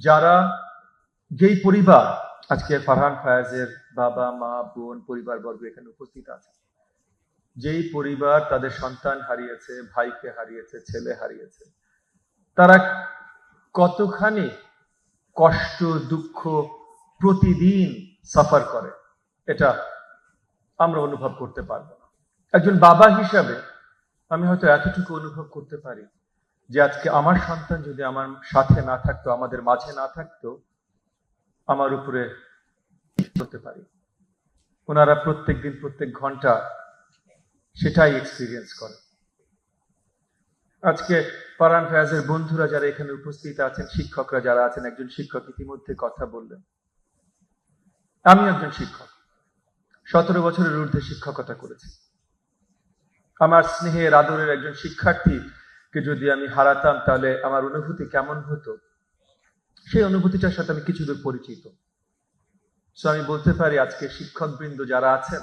যারা যেই পরিবার আজকে ফারহান ফায়াজের বাবা মা বোন পরিবারবর্গ এখানে উপস্থিত আছে, যেই পরিবার তাদের সন্তান হারিয়েছে, ভাইকে হারিয়েছে, ছেলে হারিয়েছে, তারা কতখানি কষ্ট দুঃখ প্রতিদিন সাফার করে এটা আমরা অনুভব করতে পারবো না। একজন বাবা হিসাবে আমি হয়তো এতটুকু অনুভব করতে পারি যে আজকে আমার সন্তান যদি আমার সাথে না থাকতো, আমাদের মাঝে না থাকতো, আমার উপরে করতে পারি। ওনারা প্রত্যেক দিন প্রত্যেক ঘন্টা সেটাই এক্সপিরিয়েন্স করে। আজকে ফারহান ফায়াজের বন্ধুরা যারা এখানে উপস্থিত আছেন, শিক্ষকরা যারা আছেন, একজন শিক্ষক ইতিমধ্যে কথা বললেন, আমি একজন শিক্ষক, 17 বছরের ঊর্ধ্বে শিক্ষকতা করেছি। আমার স্নেহের আদরের একজন শিক্ষার্থীকে যদি আমি হারাতাম তাহলে আমার অনুভূতি কেমন হতো, সেই অনুভূতিটার সাথে আমি কিছু দূর পরিচিত। আমি বলতে পারি আজকে শিক্ষকবৃন্দ যারা আছেন,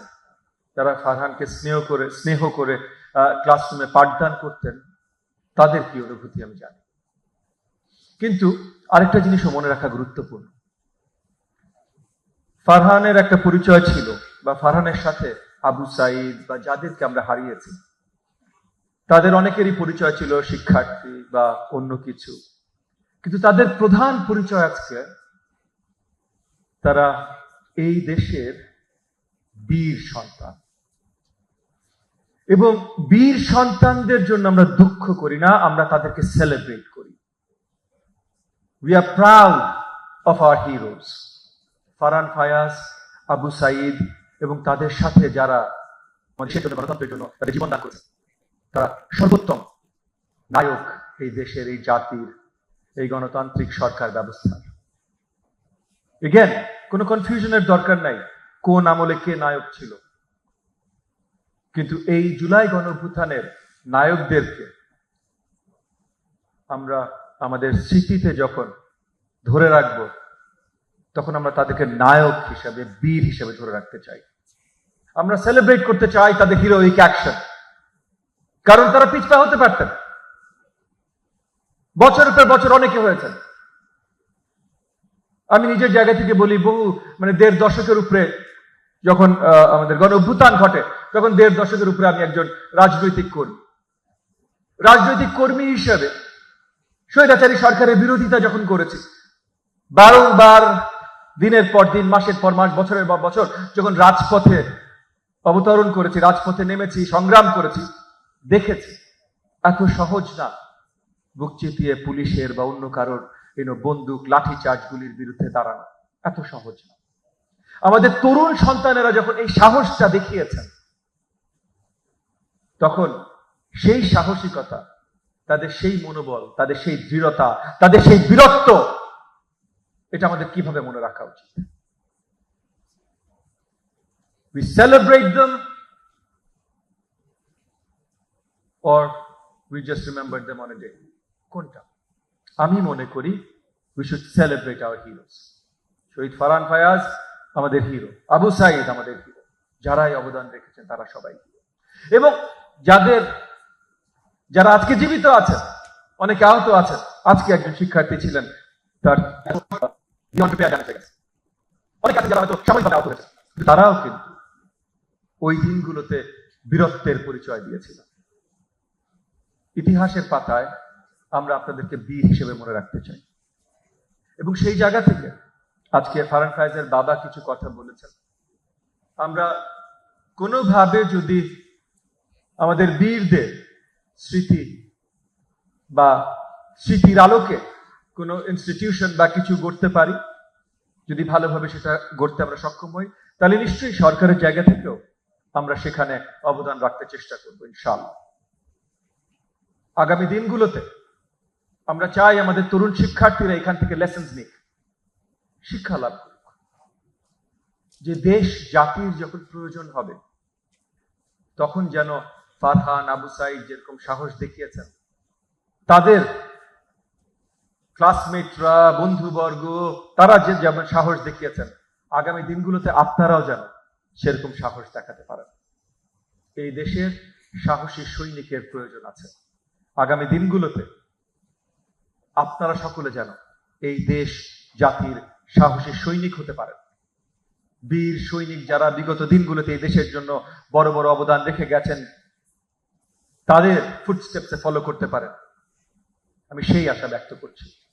যারা ফারহানকে স্নেহ করে ক্লাসরুমে পাঠদান করতেন, তাদের কি অনুভূতি আমি জানি। কিন্তু আরেকটা জিনিসও মনে রাখা গুরুত্বপূর্ণ, ফারহানের একটা পরিচয় ছিল, বা ফারহানের সাথে আবু সাইদ বা যাদেরকে আমরা হারিয়েছি তাদের অনেকেরই পরিচয় ছিল শিক্ষার্থী বা অন্য কিছু, কিন্তু তাদের প্রধান পরিচয় আজকে তারা এই দেশের বীর সন্তান। এবং বীর সন্তানদের জন্য আমরা দুঃখ করি না, আমরা তাদেরকে সেলিব্রেট করি। We are proud of our heroes, Farhan Faiyaz, Abu Sayed এবং তাদের সাথে যারা গণতন্ত্রের জন্য তাদের জীবন দান করেছে। তারা সর্বোত্তম নায়ক এই দেশের, এই জাতির, এই গণতান্ত্রিক সরকার ব্যবস্থার। এগেন, কোনো কনফিউশনের দরকার নাই কোন আমলে কে নায়ক ছিল, কিন্তু এই জুলাই গণঅভ্যুত্থানের নায়কদেরকে আমরা আমাদের স্মৃতিতে যখন ধরে রাখব, তখন আমরা তাদেরকে নায়ক হিসেবে, বীর হিসেবে ধরে রাখতে চাই। আমরা সেলিব্রেট করতে চাই তাদের হিরোইক অ্যাকশন, কারণ তারা পিছপা হতে পারতেন। বছরের পর বছর অনেকে হয়েছেন। আমি নিজের জায়গা থেকে বলি, বহু 1.5 দশকের উপরে যখন আমাদের গণ অভ্যুত্থান ঘটে, তখন 1.5 দশকের উপরে আমি একজন রাজনৈতিক কর্মী হিসেবে স্বৈরাচারী সরকারের বিরোধিতা যখন করেছি, বারংবার দিনের পর দিন, মাসের পর মাস, বছরের পর বছর যখন রাজপথে অবতরণ করেছি, রাজপথে নেমেছি, সংগ্রাম করেছি, দেখেছি এত সহজ না বুক চিতিয়ে পুলিশের বা অন্য কারোর বন্দুক লাঠি চার্জগুলির বিরুদ্ধে দাঁড়ানো, এত সহজ না। আমাদের তরুণ সন্তানেরা যখন এই সাহসটা দেখিয়েছেন, তখন সেই সাহসিকতা, তাদের সেই মনোবল, তাদের সেই দৃঢ়তা, তাদের সেই বীরত্ব, এটা আমাদের কিভাবে মনে রাখা উচিত? We celebrate them or we just remember them on a day? কোনটা? আমি মনে করি we should celebrate our heroes. শহীদ ফারহান ফায়াজ আমাদের হিরো, আবু সাইদ আমাদের হিরো, যারাই অবদান রেখেছেন তারা সবাই হিরো। এবং যারা আজকে জীবিত আছেন, অনেকে আহত আছেন। আজকে একজন শিক্ষার্থী ছিলেন, তার অনেক আছে যারা হয়তো সাময়িকভাবে আহত হয়েছে, কিন্তু তারাও কিন্তু ওই দিনগুলোতে বীরত্বের পরিচয় দিয়েছিল। ইতিহাসের পাতায় আমরা আপনাদেরকে বীর হিসেবে মনে রাখতে চাই। এবং সেই জায়গা থেকে আজকে ফারহান ফায়াজের বাবা কিছু কথা বলেছেন। আমরা কোনোভাবে যদি আমাদের বীরদের স্মৃতি বা স্মৃতির আলোকে কোনো ইনস্টিটিউশন বা কিছু গড়তে পারি, যদি ভালোভাবে সেটা গড়তে আমরা সক্ষম হই, তাহলে নিশ্চয়ই সরকারের জায়গা থেকেও আমরা সেখানে অবদান রাখতে চেষ্টা করবো ইনশাআল্লাহ। আগামী দিনগুলোতে আমরা চাই আমাদের তরুণ শিক্ষার্থীরা এখান থেকে লেসেন্স নিক, শিক্ষা লাভ করুক, যে দেশ জাতির যখন প্রয়োজন হবে তখন যেন ফারহান, আবু সাইদ যেরকম সাহস দেখিয়েছেন, তাদের ক্লাসমেটরা, বন্ধুবর্গ, তারা যেমন সাহস দেখিয়েছেন, আগামী দিনগুলোতে আপনারাও যেন সেরকম সাহস দেখাতে পারেন। এই দেশের সাহসী সৈনিকের প্রয়োজন আছে। আগামী দিনগুলোতে আপনারা সকলে যেন এই দেশ জাতির সাহসী সৈনিক হতে পারেন। বীর সৈনিক যারা বিগত দিনগুলোতে এই দেশের জন্য বড় বড় অবদান রেখে গেছেন, তাদের ফুটস্টেপসে ফলো করতে পারেন। আমি সেই আশা ব্যক্ত করছি।